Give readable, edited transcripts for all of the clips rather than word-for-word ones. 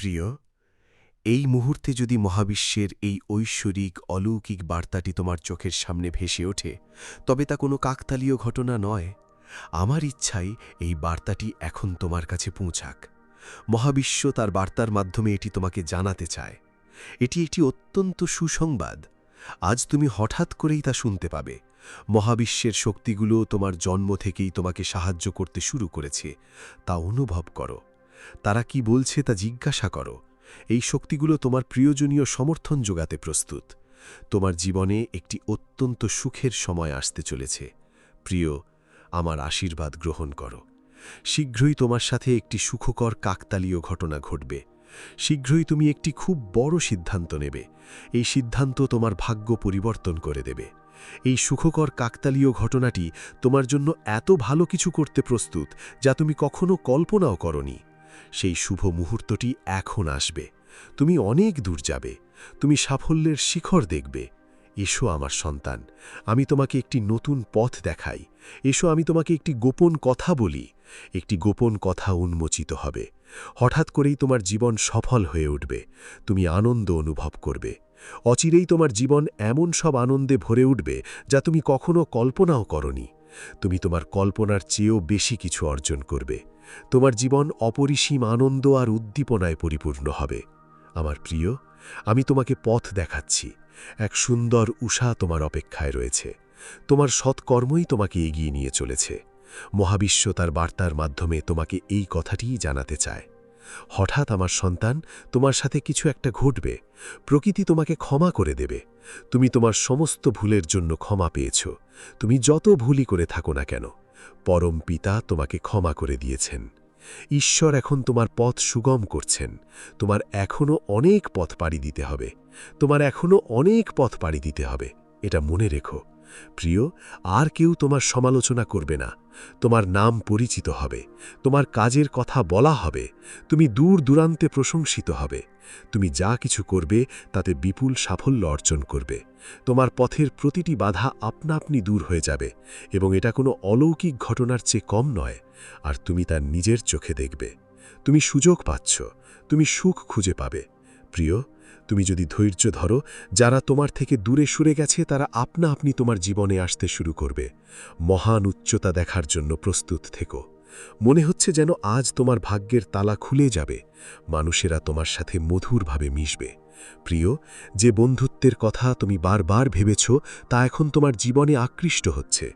প্রিয়, এই মুহূর্তে যদি মহাবিশ্বের এই ঐশ্বরিক অলৌকিক বার্তাটি তোমার চোখের সামনে ভেসে ওঠে, তবে তা কোনো কাকতালীয় ঘটনা নয়। আমার ইচ্ছাই এই বার্তাটি এখন তোমার কাছে পৌঁছাক। মহাবিশ্ব তার বার্তার মাধ্যমে এটি তোমাকে জানাতে চায়। এটি একটি অত্যন্ত সুসংবাদ। আজ তুমি হঠাৎ করেই তা শুনতে পাবে। মহাবিশ্বের শক্তিগুলো তোমার জন্ম থেকেই তোমাকে সাহায্য করতে শুরু করেছে, তা অনুভব করো। তারা কি বলছে তা জিজ্ঞাসা করো। এই শক্তিগুলো তোমার প্রিয়জনীয় সমর্থন যোগাতে প্রস্তুত। তোমার জীবনে একটি অত্যন্ত সুখের সময় আসতে চলেছে। প্রিয়, আমার আশীর্বাদ গ্রহণ করো। শীঘ্রই তোমার সাথে একটি সুখকর কাকতালীয় ঘটনা ঘটবে। শীঘ্রই তুমি একটি খুব বড় সিদ্ধান্ত নেবে। এই সিদ্ধান্ত তোমার ভাগ্য পরিবর্তন করে দেবে। এই সুখকর কাকতালীয় ঘটনাটি তোমার জন্য এত ভালো কিছু করতে প্রস্তুত, যা তুমি কখনো কল্পনাও করনি। সেই শুভ মুহূর্তটি এখন আসবে। তুমি অনেক দূর যাবে। তুমি সাফল্যের শিখর দেখবে। এসো আমার সন্তান, আমি তোমাকে একটি নতুন পথ দেখাই। এসো, আমি তোমাকে একটি গোপন কথা বলি। একটি গোপন কথা উন্মোচিত হবে। হঠাৎ করেই তোমার জীবন সফল হয়ে উঠবে। তুমি আনন্দ অনুভব করবে। অচিরেই তোমার জীবন এমন সব আনন্দে ভরে উঠবে, যা তুমি কখনো কল্পনাও করনি। তুমি তোমার কল্পনার চেয়েও বেশি কিছু অর্জন করবে। তোমার জীবন অপরিসীম আনন্দ আর উদ্দীপনায় পরিপূর্ণ হবে। আমার প্রিয়, আমি তোমাকে পথ দেখাচ্ছি। এক সুন্দর উষা তোমার অপেক্ষায় রয়েছে। তোমার সৎকর্মই তোমাকে এগিয়ে নিয়ে চলেছে। মহাবিশ্ব তার বার্তার মাধ্যমে তোমাকে এই কথাটিই জানাতে চায়। হঠাৎ আমার সন্তান, তোমার সাথে কিছু একটা ঘটবে। প্রকৃতি তোমাকে ক্ষমা করে দেবে। তুমি তোমার সমস্ত ভুলের জন্য ক্ষমা পেয়েছ। তুমি যত ভুলই করে থাকো না কেন, পরম পিতা তোমাকে ক্ষমা করে দিয়েছেন। ঈশ্বর এখন তোমার পথ সুগম করছেন। তোমার এখনও অনেক পথ পাড়ি দিতে হবে। তোমার এখনও অনেক পথ পাড়ি দিতে হবে, এটা মনে রেখো। প্রিয়, আর কেউ তোমার সমালোচনা করবে না। তোমার নাম পরিচিত হবে। তোমার কাজের কথা বলা হবে। তুমি দূর দূরান্তে প্রশংসিত হবে। তুমি যা কিছু করবে তাতে বিপুল সাফল্য অর্জন করবে। তোমার পথের প্রতিটি বাধা আপনা আপনি দূর হয়ে যাবে, এবং এটা কোনো অলৌকিক ঘটনার চেয়ে কম নয়। আর তুমি তার নিজের চোখে দেখবে। তুমি সুযোগ পাচ্ছ। তুমি সুখ খুঁজে পাবে। প্রিয়, তুমি যদি ধৈর্য ধরো, যারা তোমার থেকে দূরে সরে গেছে তারা আপনা আপনি তোমার জীবনে আসতে শুরু করবে। মহান উচ্চতা দেখার জন্য প্রস্তুত থেকো। মনে হচ্ছে যেন আজ তোমার ভাগ্যের তালা খুলে যাবে। মানুষেরা তোমার সাথে মধুরভাবে মিশবে। প্রিয়, যে বন্ধুত্বের কথা তুমি বারবার ভেবেছ, তা এখন তোমার জীবনে আকৃষ্ট হচ্ছে।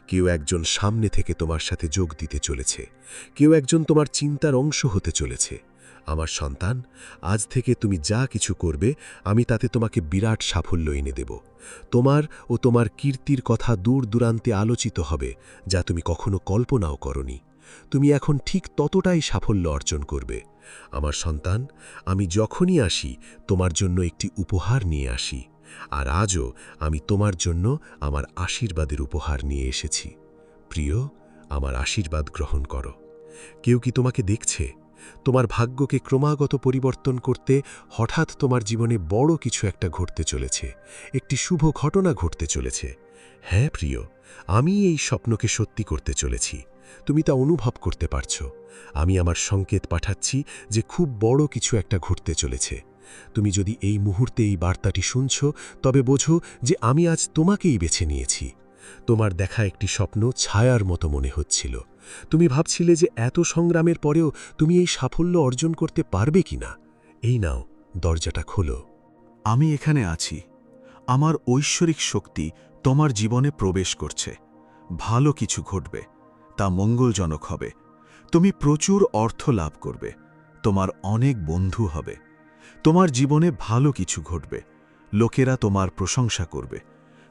কেউ একজন সামনে থেকে তোমার সাথে যোগ দিতে চলেছে। কেউ একজন তোমার চিন্তার অংশ হতে চলেছে। আমার সন্তান, আজ থেকে তুমি যা কিছু করবে, আমি তাতে তোমাকে বিরাট সাফল্য এনে দেব। তোমার ও তোমার কীর্তির কথা দূর দূরান্তে আলোচিত হবে, যা তুমি কখনো কল্পনাও করনি। তুমি এখন ঠিক ততটাই সাফল্য অর্জন করবে। আমার সন্তান, আমি যখনই আসি তোমার জন্য একটি উপহার নিয়ে আসি। আর আজও আমি তোমার জন্য আমার আশীর্বাদের উপহার নিয়ে এসেছি। প্রিয়, আমার আশীর্বাদ গ্রহণ করো। কেউ কি তোমাকে দেখছে? তোমার ভাগ্যকে ক্রমাগত পরিবর্তন করতে হঠাৎ তোমার জীবনে বড় কিছু একটা ঘটতে চলেছে। একটি শুভ ঘটনা ঘটতে চলেছে। হ্যাঁ প্রিয়, আমি এই স্বপ্নকে সত্যি করতে চলেছি। তুমি তা অনুভব করতে পারছ। আমি আমার সংকেত পাঠাচ্ছি যে খুব বড় কিছু একটা ঘটতে চলেছে। তুমি যদি এই মুহূর্তে এই বার্তাটি শুনছ, তবে বোঝো যে আমি আজ তোমাকেই বেছে নিয়েছি। তোমার দেখা একটি স্বপ্ন ছায়ার মতো মনে হচ্ছিল। তুমি ভাবছিলে যে এত সংগ্রামের পরেও তুমি এই সাফল্য অর্জন করতে পারবে কিনা। এই নাও, দরজাটা খোলো। আমি এখানে আছি। আমার ঐশ্বরিক শক্তি তোমার জীবনে প্রবেশ করছে। ভালো কিছু ঘটবে, তা মঙ্গলজনক হবে। তুমি প্রচুর অর্থ লাভ করবে। তোমার অনেক বন্ধু হবে। তোমার জীবনে ভালো কিছু ঘটবে। লোকেরা তোমার প্রশংসা করবে।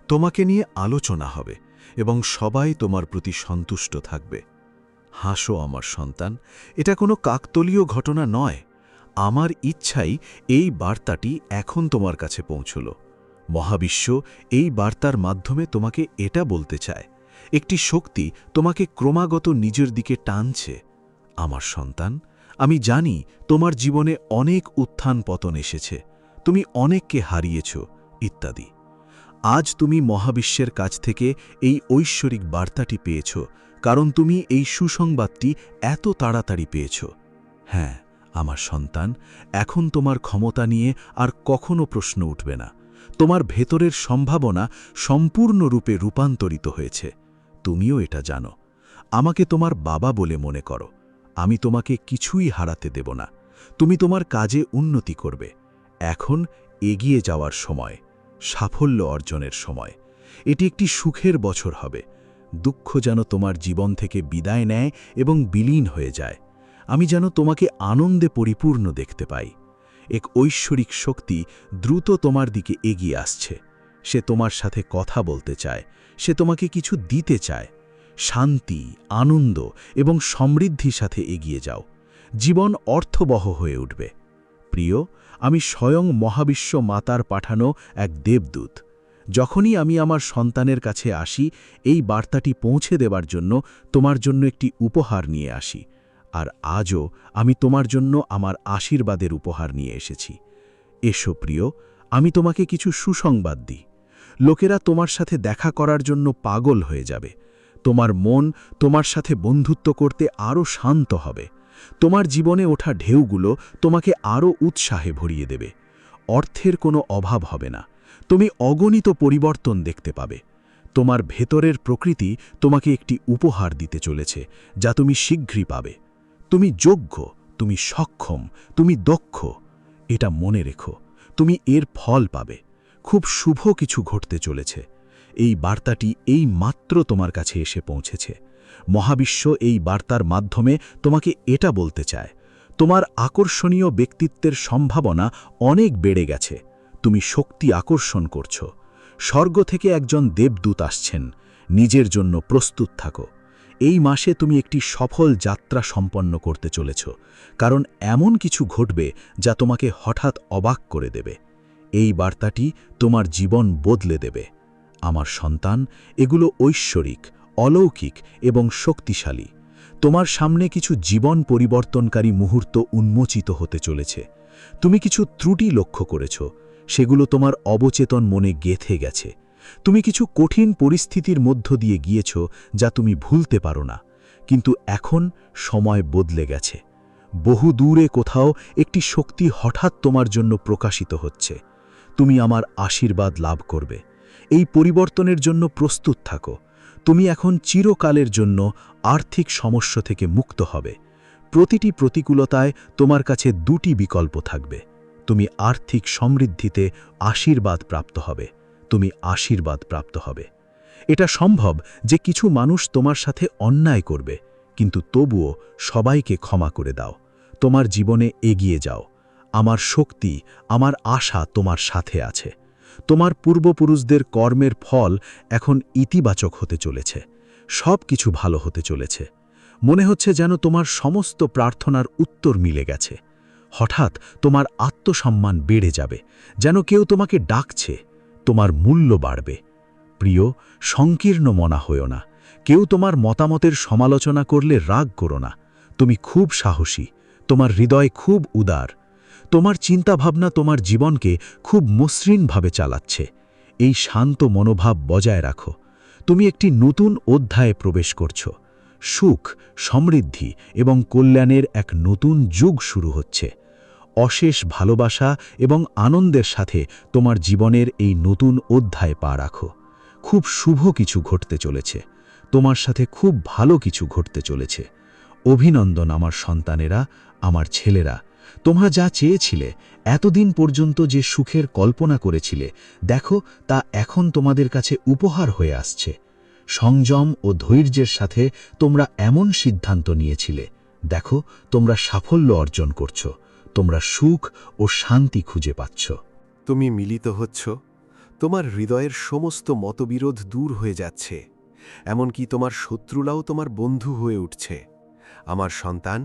তোমাকে নিয়ে আলোচনা হবে এবং সবাই তোমার প্রতি সন্তুষ্ট থাকবে। হাসো আমার সন্তান, এটা কোনো কাকতলীয় ঘটনা নয়। আমার ইচ্ছাই এই বার্তাটি এখন তোমার কাছে পৌঁছল। মহাবিশ্ব এই বার্তার মাধ্যমে তোমাকে এটা বলতে চায়, একটি শক্তি তোমাকে ক্রমাগত নিজের দিকে টানছে। আমার সন্তান, আমি জানি তোমার জীবনে অনেক উত্থান পতন এসেছে, তুমি অনেককে হারিয়েছ ইত্যাদি। আজ তুমি মহাবিশ্বের কাছ থেকে এই ঐশ্বরিক বার্তাটি পেয়েছ, কারণ তুমি এই সুসংবাদটি এত তাড়াতাড়ি পেয়েছ। হ্যাঁ, আমার সন্তান, এখন তোমার ক্ষমতা নিয়ে আর কখনো প্রশ্ন উঠবে না। তোমার ভেতরের সম্ভাবনা সম্পূর্ণরূপে রূপান্তরিত হয়েছে। তুমিও এটা জানো। আমাকে তোমার বাবা বলে মনে করো। আমি তোমাকে কিছুই হারাতে দেব না। তুমি তোমার কাজে উন্নতি করবে। এখন এগিয়ে যাওয়ার সময়, সাফল্য অর্জনের সময়। এটি একটি সুখের বছর হবে। দুঃখ যেন তোমার জীবন থেকে বিদায় নেয় এবং বিলীন হয়ে যায়। আমি যেন তোমাকে আনন্দে পরিপূর্ণ দেখতে পাই। এক ঐশ্বরিক শক্তি দ্রুত তোমার দিকে এগিয়ে আসছে। সে তোমার সাথে কথা বলতে চায়। সে তোমাকে কিছু দিতে চায়। শান্তি, আনন্দ এবং সমৃদ্ধির সাথে এগিয়ে যাও। জীবন অর্থবহ হয়ে উঠবে। প্রিয়, আমি স্বয়ং মহাবিশ্ব মাতার পাঠানো এক দেবদূত। যখনই আমি আমার সন্তানের কাছে আসি, এই বার্তাটি পৌঁছে দেবার জন্য তোমার জন্য একটি উপহার নিয়ে আসি। আর আজও আমি তোমার জন্য আমার আশীর্বাদের উপহার নিয়ে এসেছি। এসো প্রিয়, আমি তোমাকে কিছু সুসংবাদ দিই। লোকেরা তোমার সাথে দেখা করার জন্য পাগল হয়ে যাবে। তোমার মন তোমার সাথে বন্ধুত্ব করতে আরও শান্ত হবে। তোমার জীবনে ওঠা ঢেউগুলো তোমাকে আরও উৎসাহে ভরিয়ে দেবে। অর্থের কোনো অভাব হবে না। তুমি অগণিত পরিবর্তন দেখতে পাবে। তোমার ভেতরের প্রকৃতি তোমাকে একটি উপহার দিতে চলেছে, যা তুমি শীঘ্রই পাবে। তুমি যোগ্য, তুমি সক্ষম, তুমি দক্ষ। এটা মনে রেখো, তুমি এর ফল পাবে। খুব শুভ কিছু ঘটতে চলেছে। এই বার্তাটি এই মাত্র তোমার কাছে এসে পৌঁছেছে। মহাবিশ্ব এই বার্তার মাধ্যমে তোমাকে এটা বলতে চায়, তোমার আকর্ষণীয় ব্যক্তিত্বের সম্ভাবনা অনেক বেড়ে গেছে। তুমি শক্তি আকর্ষণ করছো। স্বর্গ থেকে একজন দেবদূত আসছেন। নিজের জন্য প্রস্তুত থাকো। এই মাসে তুমি একটি সফল যাত্রা সম্পন্ন করতে চলেছ, কারণ এমন কিছু ঘটবে যা তোমাকে হঠাৎ অবাক করে দেবে। এই বার্তাটি তোমার জীবন বদলে দেবে। আমার সন্তান, এগুলো ঐশ্বরিক, অলৌকিক এবং শক্তিশালী। তোমার সামনে কিছু জীবন পরিবর্তনকারী মুহূর্ত উন্মোচিত হতে চলেছে। তুমি কিছু ত্রুটি লক্ষ্য করেছ, সেগুলো তোমার অবচেতন মনে গেঁথে গেছে। তুমি কিছু কঠিন পরিস্থিতির মধ্য দিয়ে গিয়েছ যা তুমি ভুলতে পারো না, কিন্তু এখন সময় বদলে গেছে। বহু দূরে কোথাও একটি শক্তি হঠাৎ তোমার জন্য প্রকাশিত হচ্ছে। তুমি আমার আশীর্বাদ লাভ করবে। এই পরিবর্তনের জন্য প্রস্তুত থাকো। তুমি এখন চিরকালের জন্য আর্থিক সমস্যা থেকে মুক্ত হবে। প্রতিটি প্রতিকূলতায় তোমার কাছে দুটি বিকল্প থাকবে। তুমি আর্থিক সমৃদ্ধিতে আশীর্বাদ প্রাপ্ত হবে। তুমি আশীর্বাদ প্রাপ্ত হবে। এটা সম্ভব যে কিছু মানুষ তোমার সাথে অন্যায় করবে, কিন্তু তবুও সবাইকে ক্ষমা করে দাও। তোমার জীবনে এগিয়ে যাও। আমার শক্তি, আমার আশা তোমার সাথে আছে। তোমার পূর্বপুরুষদের কর্মের ফল এখন ইতিবাচক হতে চলেছে। সব কিছু ভালো হতে চলেছে। মনে হচ্ছে যেন তোমার সমস্ত প্রার্থনার উত্তর মিলে গেছে। হঠাৎ তোমার আত্মসম্মান বেড়ে যাবে, যেন কেউ তোমাকে ডাকছে। তোমার মূল্য বাড়বে। প্রিয়, সংকীর্ণ মনা হয়ো না। কেউ তোমার মতামতের সমালোচনা করলে রাগ করো না। তুমি খুব সাহসী। তোমার হৃদয় খুব উদার। তোমার চিন্তাভাবনা তোমার জীবনকে খুব মসৃণভাবে চালাচ্ছে। এই শান্ত মনোভাব বজায় রাখো। তুমি একটি নতুন অধ্যায়ে প্রবেশ করছো। সুখ, সমৃদ্ধি এবং কল্যাণের এক নতুন যুগ শুরু হচ্ছে। অশেষ ভালোবাসা এবং আনন্দের সাথে তোমার জীবনের এই নতুন অধ্যায়ে পা রাখো। খুব শুভ কিছু ঘটতে চলেছে। তোমার সাথে খুব ভালো কিছু ঘটতে চলেছে। অভিনন্দন আমার সন্তানেরা, আমার ছেলেরা। তোমরা যা চেয়েছিলে, এতদিন পর্যন্ত যে সুখের কল্পনা করেছিলে, দেখো তা এখন তোমাদের কাছে উপহার হয়ে আসছে। সংযম ও ধৈর্যের সাথে তোমরা এমন সিদ্ধান্ত নিয়েছিলে। দেখো, তোমরা সাফল্য অর্জন করছো। তোমরা সুখ ও শান্তি খুঁজে পাচ্ছ। তুমি মিলিত হচ্ছ। তোমার হৃদয়ের সমস্ত মতবিরোধ দূর হয়ে যাচ্ছে। এমনকি তোমার শত্রুরাও তোমার বন্ধু হয়ে উঠছে। আমার সন্তান,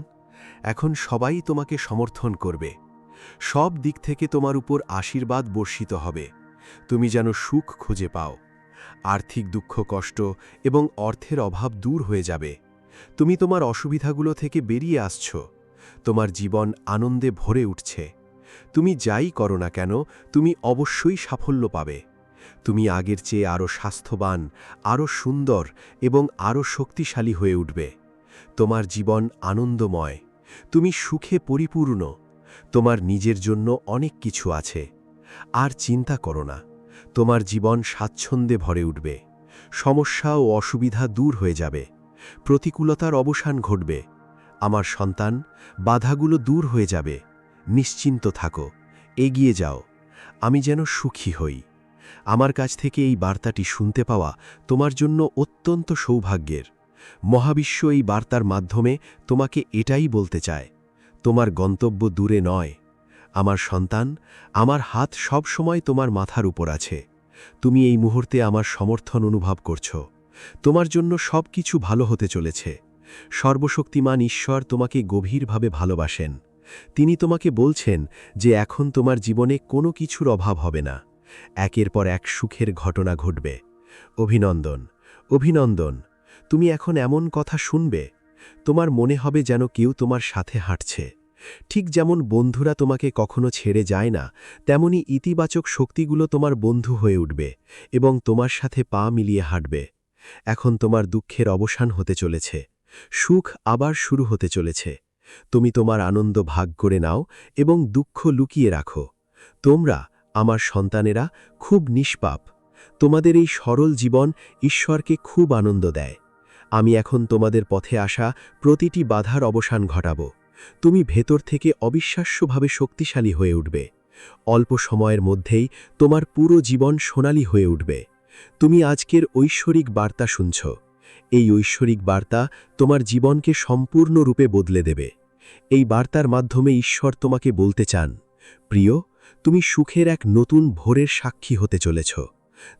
এখন সবাই তোমাকে সমর্থন করবে। সব দিক থেকে তোমার উপর আশীর্বাদ বর্ষিত হবে। তুমি যেন সুখ খুঁজে পাও। আর্থিক দুঃখ, কষ্ট এবং অর্থের অভাব দূর হয়ে যাবে। তুমি তোমার অসুবিধাগুলো থেকে বেরিয়ে আসছ। তোমার জীবন আনন্দে ভরে উঠছে। তুমি যাই করো না কেন, তুমি অবশ্যই সাফল্য পাবে। তুমি আগের চেয়ে আরও স্বাস্থ্যবান, আরও সুন্দর এবং আরও শক্তিশালী হয়ে উঠবে। তোমার জীবন আনন্দময়। তুমি সুখে পরিপূর্ণ। তোমার নিজের জন্য অনেক কিছু আছে। আর চিন্তা করো না, তোমার জীবন স্বাচ্ছন্দ্যে ভরে উঠবে। সমস্যা ও অসুবিধা দূর হয়ে যাবে। প্রতিকূলতার অবসান ঘটবে। আমার সন্তান, বাধাগুলো দূর হয়ে যাবে। নিশ্চিন্ত থাকো, এগিয়ে যাও। আমি যেন সুখী হই। আমার কাছ থেকে এই বার্তাটি শুনতে পাওয়া তোমার জন্য অত্যন্ত সৌভাগ্যের। মহাবিশ্ব এই বার্তার মাধ্যমে তোমাকে এটাই বলতে চায়, তোমার গন্তব্য দূরে নয়। আমার সন্তান, আমার হাত সব সময় তোমার মাথার উপর আছে। তুমি এই মুহূর্তে আমার সমর্থন অনুভব করছো। তোমার জন্য সব কিছু ভালো হতে চলেছে। সর্বশক্তিমান ঈশ্বর তোমাকে গভীরভাবে ভালোবাসেন। তিনি তোমাকে বলছেন যে এখন তোমার জীবনে কোনো কিছুর অভাব হবে না। একের পর এক সুখের ঘটনা ঘটবে। অভিনন্দন, অভিনন্দন। তুমি এখন এমন কথা শুনবে, তোমার মনে হবে যেন কেউ তোমার সাথে হাঁটছে। ঠিক যেমন বন্ধুরা তোমাকে কখনো ছেড়ে যায় না, তেমনি ইতিবাচক শক্তিগুলো তোমার বন্ধু হয়ে উঠবে এবং তোমার সাথে পা মিলিয়ে হাঁটবে। এখন তোমার দুঃখের অবসান হতে চলেছে। সুখ আবার শুরু হতে চলেছে। তুমি তোমার আনন্দ ভাগ করে নাও এবং দুঃখ লুকিয়ে রাখো। তোমরা, আমার সন্তানেরা, খুব নিষ্পাপ। তোমাদের এই সরল জীবন ঈশ্বরকে খুব আনন্দ দেয়। আমি এখন তোমাদের পথে আসা প্রতিটি বাধার অবসান ঘটাব। তুমি ভেতর থেকে অবিশ্বাস্যভাবে শক্তিশালী হয়ে উঠবে। অল্প সময়ের মধ্যেই তোমার পুরো জীবন সোনালী হয়ে উঠবে। তুমি আজকের ঐশ্বরিক বার্তা শুনছ। এই ঐশ্বরিক বার্তা তোমার জীবনকে সম্পূর্ণরূপে বদলে দেবে। এই বার্তার মাধ্যমে ঈশ্বর তোমাকে বলতে চান, প্রিয়, তুমি সুখের এক নতুন ভোরের সাক্ষী হতে চলেছ।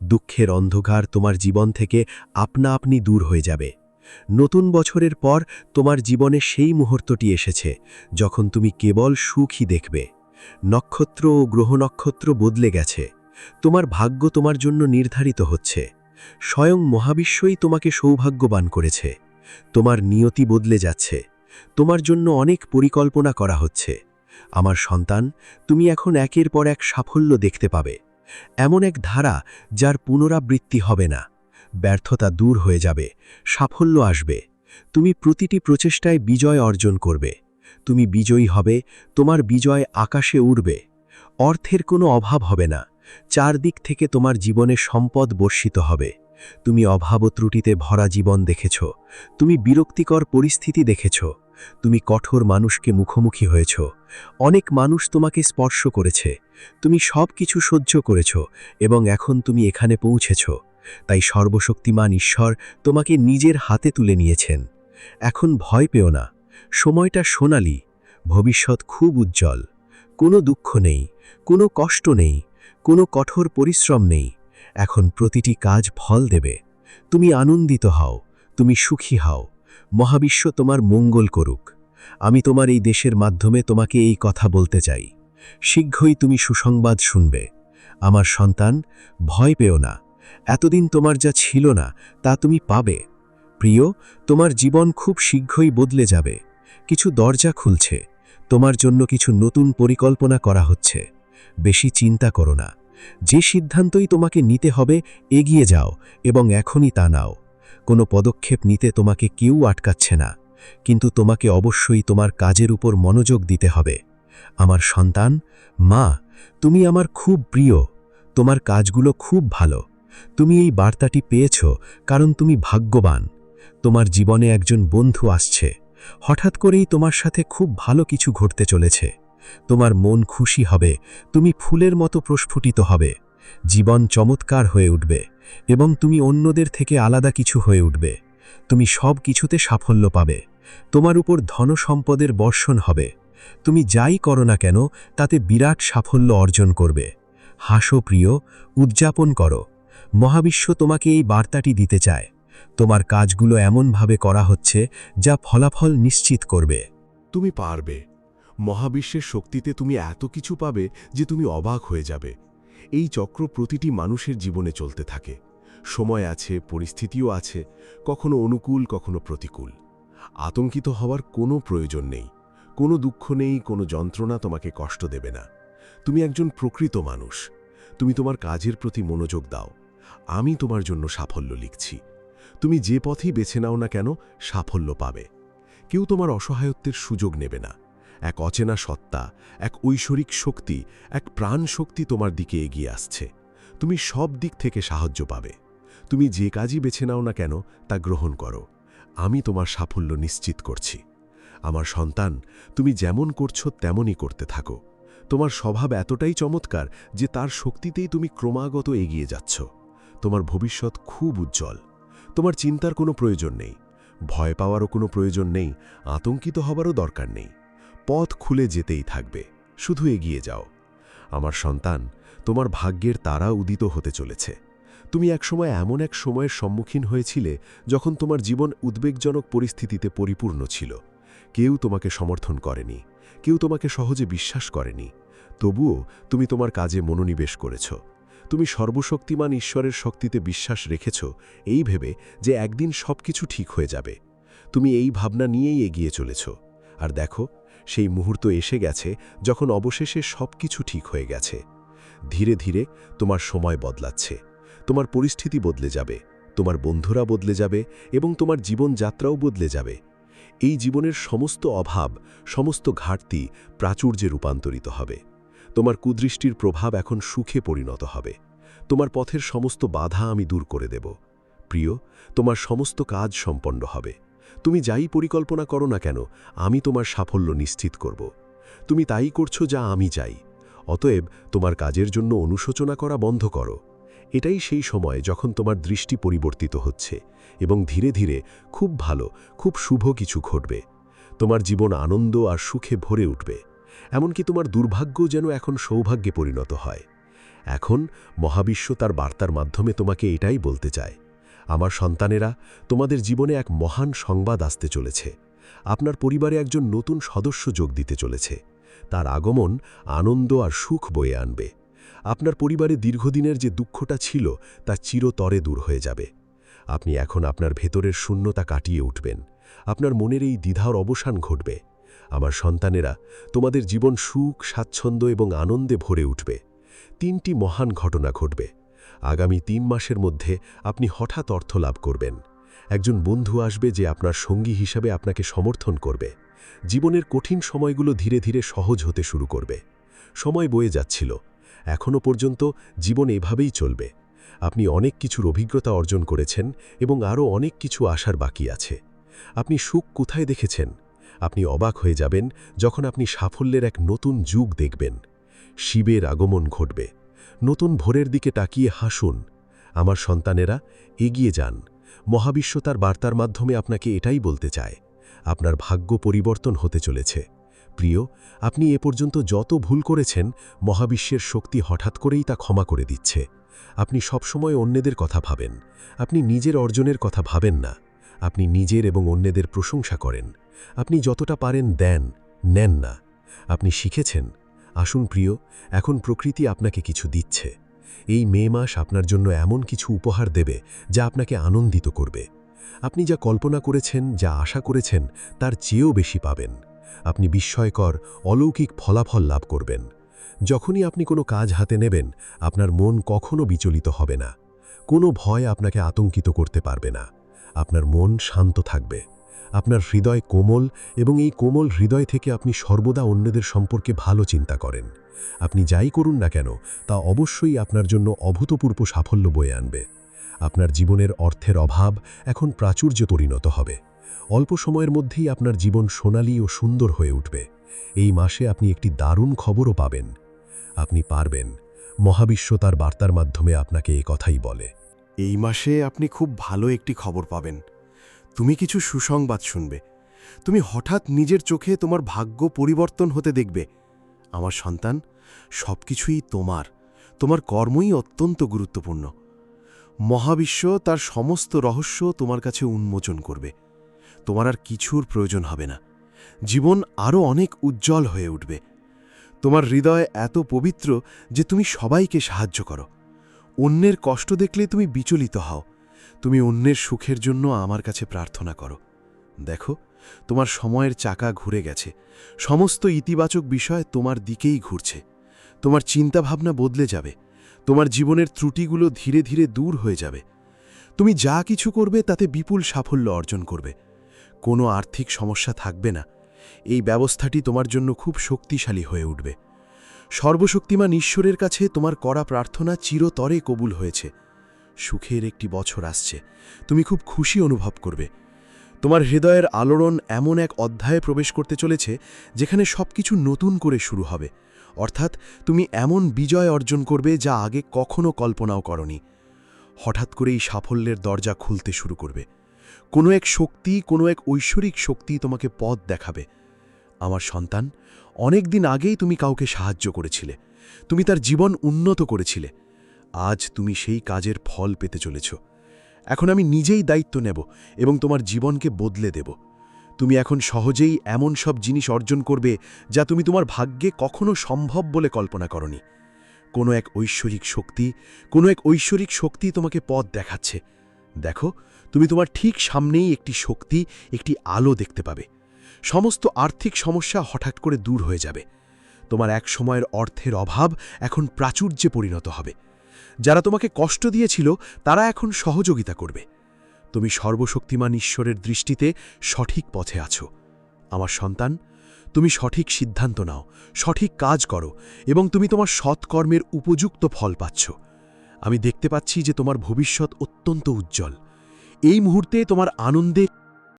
দুঃখের অন্ধকার তোমার জীবন থেকে আপনা আপনি দূর হয়ে যাবে। নতুন বছরের পর তোমার জীবনে সেই মুহূর্তটি এসেছে যখন তুমি কেবল সুখই দেখবে। নক্ষত্র ও গ্রহ নক্ষত্র বদলে গেছে। তোমার ভাগ্য তোমার জন্য নির্ধারিত হচ্ছে। স্বয়ং মহাবিশ্বই তোমাকে সৌভাগ্যবান করেছে। তোমার নিয়তি বদলে যাচ্ছে। তোমার জন্য অনেক পরিকল্পনা করা হচ্ছে। আমার সন্তান, তুমি এখন একের পর এক সাফল্য দেখতে পাবে। এমন এক ধারা যার পুনরাবৃত্তি হবে না। ব্যর্থতা দূর হয়ে যাবে, সাফল্য আসবে। তুমি প্রতিটি প্রচেষ্টায় বিজয় অর্জন করবে। তুমি বিজয়ী হবে, তোমার বিজয় আকাশে উড়বে। অর্থের কোনো অভাব হবে না। চারদিক থেকে তোমার জীবনে সম্পদ বর্ষিত হবে। তুমি অভাব ও ত্রুটিতে ভরা জীবন দেখেছ। তুমি বিরক্তিকর পরিস্থিতি দেখেছ। তুমি কঠোর মানুষকে মুখোমুখি হয়েছ। অনেক মানুষ তোমাকে স্পর্শ করেছে। তুমি সব কিছু সহ্য করেছ এবং এখন তুমি এখানে পৌঁছেছ। তাই সর্বশক্তিমান ঈশ্বর তোমাকে নিজের হাতে তুলে নিয়েছেন। এখন ভয় পেও না। সময়টা সোনালী। ভবিষ্যৎ খুব উজ্জ্বল। কোনো দুঃখ নেই, কোনো কষ্ট নেই, কোনো কঠোর পরিশ্রম নেই। এখন প্রতিটি কাজ ফল দেবে। তুমি আনন্দিত হও, তুমি সুখী হও। মহাবিশ্ব তোমার মঙ্গল করুক। আমি তোমার এই দেশের মাধ্যমে তোমাকে এই কথা বলতে চাই। শীঘ্রই তুমি সুসংবাদ শুনবে। আমার সন্তান, ভয় পেও না। এতদিন তোমার যা ছিল না তা তুমি পাবে। প্রিয়, তোমার জীবন খুব শীঘ্রই বদলে যাবে। কিছু দরজা খুলছে। তোমার জন্য কিছু নতুন পরিকল্পনা করা হচ্ছে। বেশি চিন্তা করো না। যে সিদ্ধান্তই তোমাকে নিতে হবে, এগিয়ে যাও এবং এখনই তা নাও। কোনো পদক্ষেপ নিতে তোমাকে কেউ আটকাচ্ছে না, কিন্তু তোমাকে অবশ্যই তোমার কাজের উপর মনোযোগ দিতে হবে। আমার সন্তান, মা, তুমি আমার খুব প্রিয়। তোমার কাজগুলো খুব ভালো। তুমি এই বার্তাটি পেয়েছ কারণ তুমি ভাগ্যবান। তোমার জীবনে একজন বন্ধু আসছে। হঠাৎ করেই তোমার সাথে খুব ভালো কিছু ঘটতে চলেছে। তোমার মন খুশি হবে, তুমি ফুলের মতো প্রস্ফুটিত হবে। জীবন চমৎকার হয়ে উঠবে এবং তুমি অন্যদের থেকে আলাদা কিছু হয়ে উঠবে। তুমি সব কিছুতে সাফল্য পাবে। তোমার উপর ধনসম্পদের বর্ষণ হবে। তুমি যাই করো না কেন তাতে বিরাট সাফল্য অর্জন করবে। হাসো প্রিয়, উদযাপন করো। মহাবিশ্ব তোমাকে এই বার্তাটি দিতে চায়। তোমার কাজগুলো এমনভাবে করা হচ্ছে যা ফলাফল নিশ্চিত করবে। তুমি পারবে। মহাবিশ্বের শক্তিতে তুমি এত কিছু পাবে যে তুমি অবাক হয়ে যাবে। এই চক্র প্রতিটি মানুষের জীবনে চলতে থাকে। সময় আছে, পরিস্থিতিও আছে, কখনো অনুকূল, কখনো প্রতিকূল। আতঙ্কিত হওয়ার কোনো প্রয়োজন নেই। কোনো দুঃখ নেই, কোনো যন্ত্রণা তোমাকে কষ্ট দেবে না। তুমি একজন প্রকৃত মানুষ। তুমি তোমার কাজের প্রতি মনোযোগ দাও। আমি তোমার জন্য সাফল্য লিখছি। তুমি যে পথেই বেছে নাও না কেন, সাফল্য পাবে। কেউ তোমার অসহায়ত্বের সুযোগ নেবে না। এক অচেনা সত্তা, এক ঐশ্বরিক শক্তি, এক প্রাণ শক্তি তোমার দিকে এগিয়ে আসছে। তুমি সব দিক থেকে সাহায্য পাবে। তুমি যে কাজই বেছে নাও না কেন তা গ্রহণ করো। আমি তোমার সাফল্য নিশ্চিত করছি। আমার সন্তান, তুমি যেমন করছো তেমনই করতে থাকো। তোমার স্বভাব এতটাই চমৎকার যে তার শক্তিতেই তুমি ক্রমাগত এগিয়ে যাচ্ছ। তোমার ভবিষ্যৎ খুব উজ্জ্বল। তোমার চিন্তার কোনো প্রয়োজন নেই, ভয় পাওয়ারও কোনো প্রয়োজন নেই, আতঙ্কিত হবারও দরকার নেই। পথ খুলে যেতেই থাকবে, শুধু এগিয়ে যাও। আমার সন্তান, তোমার ভাগ্যের তারা উদিত হতে চলেছে। তুমি একসময় এমন এক সময়ের সম্মুখীন হয়েছিলে যখন তোমার জীবন উদ্বেগজনক পরিস্থিতিতে পরিপূর্ণ ছিল। কেউ তোমাকে সমর্থন করেনি, কেউ তোমাকে সহজে বিশ্বাস করেনি। তবুও তুমি তোমার কাজে মনোনিবেশ করেছ। তুমি সর্বশক্তিমান ঈশ্বরের শক্তিতে বিশ্বাস রেখেছ, এই ভেবে যে একদিন সবকিছু ঠিক হয়ে যাবে। তুমি এই ভাবনা নিয়েই এগিয়ে চলেছ। আর দেখো, সেই মুহূর্ত এসে গেছে যখন অবশেষে সবকিছু ঠিক হয়ে গেছে। ধীরে ধীরে তোমার সময় বদলাচ্ছে। তোমার পরিস্থিতি বদলে যাবে, তোমার বন্ধুরা বদলে যাবে এবং তোমার জীবনযাত্রাও বদলে যাবে। এই জীবনের সমস্ত অভাব, সমস্ত ঘাটতি প্রাচুর্যে রূপান্তরিত হবে। তোমার কুদৃষ্টির প্রভাব এখন সুখে পরিণত হবে। তোমার পথের সমস্ত বাধা আমি দূর করে দেব। প্রিয়, তোমার সমস্ত কাজ সম্পন্ন হবে। তুমি যাই পরিকল্পনা করো না কেন, আমি তোমার সাফল্য নিশ্চিত করব। তুমি তাই করছো যা আমি চাই। অতএব তোমার কাজের জন্য অনুশোচনা করা বন্ধ করো। এটাই সেই সময় যখন তোমার দৃষ্টি পরিবর্তিত হচ্ছে এবং ধীরে ধীরে খুব ভালো, খুব শুভ কিছু ঘটবে। তোমার জীবন আনন্দ আর সুখে ভরে উঠবে। এমনকি তোমার দুর্ভাগ্য যেন এখন সৌভাগ্যে পরিণত হয়। এখন মহাবিশ্ব তার বার্তার মাধ্যমে তোমাকে এটাই বলতে চায়, আমার সন্তানেরা, তোমাদের জীবনে এক মহান সংবাদ আসতে চলেছে। আপনার পরিবারে একজন নতুন সদস্য যোগ দিতে চলেছে। তার আগমন আনন্দ আর সুখ বয়ে আনবে। আপনার পরিবারে দীর্ঘদিনের যে দুঃখটা ছিল তা চিরতরে দূর হয়ে যাবে। আপনি এখন আপনার ভেতরের শূন্যতা কাটিয়ে উঠবেন। আপনার মনের এই দ্বিধার অবসান ঘটবে। আমার সন্তানেরা, তোমাদের জীবন সুখ, স্বাচ্ছন্দ্য এবং আনন্দে ভরে উঠবে। 3টি মহান ঘটনা ঘটবে। আগামী 3 মাসের মধ্যে আপনি হঠাৎ অর্থ লাভ করবেন। একজন বন্ধু আসবে যে আপনার সঙ্গী হিসাবে আপনাকে সমর্থন করবে। জীবনের কঠিন সময়গুলো ধীরে ধীরে সহজ হতে শুরু করবে। সময় বয়ে যাচ্ছিল, এখনও পর্যন্ত জীবন এভাবেই চলবে। আপনি অনেক কিছুর অভিজ্ঞতা অর্জন করেছেন এবং আরও অনেক কিছু আসার বাকি আছে। আপনি সুখ কোথায় দেখেছেন? আপনি অবাক হয়ে যাবেন যখন আপনি সাফল্যের এক নতুন যুগ দেখবেন। শিবের আগমন ঘটবে। নতুন ভোরের দিকে তাকিয়ে হাসুন। আমার সন্তানেরা, এগিয়ে যান। মহাবিশ্ব তার বার্তার মাধ্যমে আপনাকে এটাই বলতে চায়, আপনার ভাগ্য পরিবর্তন হতে চলেছে। প্রিয়, আপনি এ পর্যন্ত যত ভুল করেছেন, মহাবিশ্বের শক্তি হঠাৎ করেই তা ক্ষমা করে দিচ্ছে। আপনি সবসময় অন্যদের কথা ভাবেন, আপনি নিজের অর্জনের কথা ভাবেন না। আপনি নিজের এবং অন্যদের প্রশংসা করেন। আপনি যতটা পারেন দেন, নেন না। আপনি শিখেছেন। আসুন প্রিয়, এখন প্রকৃতি আপনাকে কিছু দিচ্ছে। এই মে মাস আপনার জন্য এমন কিছু উপহার দেবে যা আপনাকে আনন্দিত করবে। আপনি যা কল্পনা করেছেন, যা আশা করেছেন, তার চেয়েও বেশি পাবেন। আপনি বিস্ময়কর, অলৌকিক ফলাফল লাভ করবেন। যখনই আপনি কোনো কাজ হাতে নেবেন, আপনার মন কখনো বিচলিত হবে না। কোনো ভয় আপনাকে আতঙ্কিত করতে পারবে না। আপনার মন শান্ত থাকবে। আপনার হৃদয় কোমল এবং এই কোমল হৃদয় থেকে আপনি সর্বদা অন্যদের সম্পর্কে ভালো চিন্তা করেন। আপনি যাই করুন না কেন, তা অবশ্যই আপনার জন্য অভূতপূর্ব সাফল্য বয়ে আনবে। আপনার জীবনের অর্থের অভাব এখন প্রাচুর্যে পরিণত হবে। অল্প সময়ের মধ্যেই আপনার জীবন সোনালী ও সুন্দর হয়ে উঠবে। এই মাসে আপনি একটি দারুণ খবরও পাবেন। আপনি পারবেন। মহাবিশ্ব তার বার্তার মাধ্যমে আপনাকে এই কথাই বলে। এই মাসে আপনি খুব ভালো একটি খবর পাবেন। তুমি কিছু সুসংবাদ শুনবে। তুমি হঠাৎ নিজের চোখে তোমার ভাগ্য পরিবর্তন হতে দেখবে। আমার সন্তান, সবকিছুই তোমার কর্মই অত্যন্ত গুরুত্বপূর্ণ। মহাবিশ্ব তার সমস্ত রহস্য তোমার কাছে উন্মোচন করবে। তোমার আর কিছুর প্রয়োজন হবে না। জীবন আরও অনেক উজ্জ্বল হয়ে উঠবে। তোমার হৃদয় এত পবিত্র যে তুমি সবাইকে সাহায্য করো। অন্যের কষ্ট দেখলে তুমি বিচলিত হও। তুমি অন্যের সুখের জন্য আমার কাছে প্রার্থনা করো। দেখো, তোমার সময়ের চাকা ঘুরে গেছে। সমস্ত ইতিবাচক বিষয় তোমার দিকেই ঘুরছে। তোমার চিন্তাভাবনা বদলে যাবে। তোমার জীবনের ত্রুটিগুলো ধীরে ধীরে দূর হয়ে যাবে। তুমি যা কিছু করবে তাতে বিপুল সাফল্য অর্জন করবে। কোনো আর্থিক সমস্যা থাকবে না। এই ব্যবস্থাটি তোমার জন্য খুব শক্তিশালী হয়ে উঠবে। সর্বশক্তিমান ঈশ্বরের কাছে তোমার করা প্রার্থনা চিরতরে কবুল হয়েছে। সুখের একটি বছর আসছে, তুমি খুব খুশি অনুভব করবে। তোমার হৃদয়ের আলোড়ন এমন এক অধ্যায়ে প্রবেশ করতে চলেছে যেখানে সবকিছু নতুন করে শুরু হবে, অর্থাৎ তুমি এমন বিজয় অর্জন করবে যা আগে কখনো কল্পনাও করনি। হঠাৎ করেই সাফল্যের দরজা খুলতে শুরু করবে। কোনো এক শক্তি, কোনো এক ঐশ্বরিক শক্তি তোমাকে পথ দেখাবে। আমার সন্তান, অনেক দিন আগেই তুমি কাউকে সাহায্য করেছিলে, তুমি তার জীবন উন্নত করেছিলে। আজ তুমি সেই কাজের ফল পেতে চলেছ। এখন আমি নিজেই দায়িত্ব নেব এবং তোমার জীবনকে বদলে দেব। তুমি এখন সহজেই এমন সব জিনিস অর্জন করবে যা তুমি তোমার ভাগ্যে কখনো সম্ভব বলে কল্পনা করনি। কোনো এক ঐশ্বরিক শক্তি তোমাকে পথ দেখাচ্ছে। দেখো, তুমি তোমার ঠিক সামনেই একটি শক্তি, একটি আলো দেখতে পাবে। সমস্ত আর্থিক সমস্যা হঠাৎ করে দূর হয়ে যাবে। তোমার এক সময়ের অর্থের অভাব এখন প্রাচুর্যে পরিণত হবে। যারা তোমাকে কষ্ট দিয়েছিল তারা এখন সহযোগিতা করবে। তুমি সর্বশক্তিমান ঈশ্বরের দৃষ্টিতে সঠিক পথে আছো। আমার সন্তান, তুমি সঠিক সিদ্ধান্ত নাও, সঠিক কাজ করো এবং তুমি তোমার সৎকর্মের উপযুক্ত ফল পাচ্ছ। আমি দেখতে পাচ্ছি যে তোমার ভবিষ্যৎ অত্যন্ত উজ্জ্বল। এই মুহূর্তে তোমার আনন্দে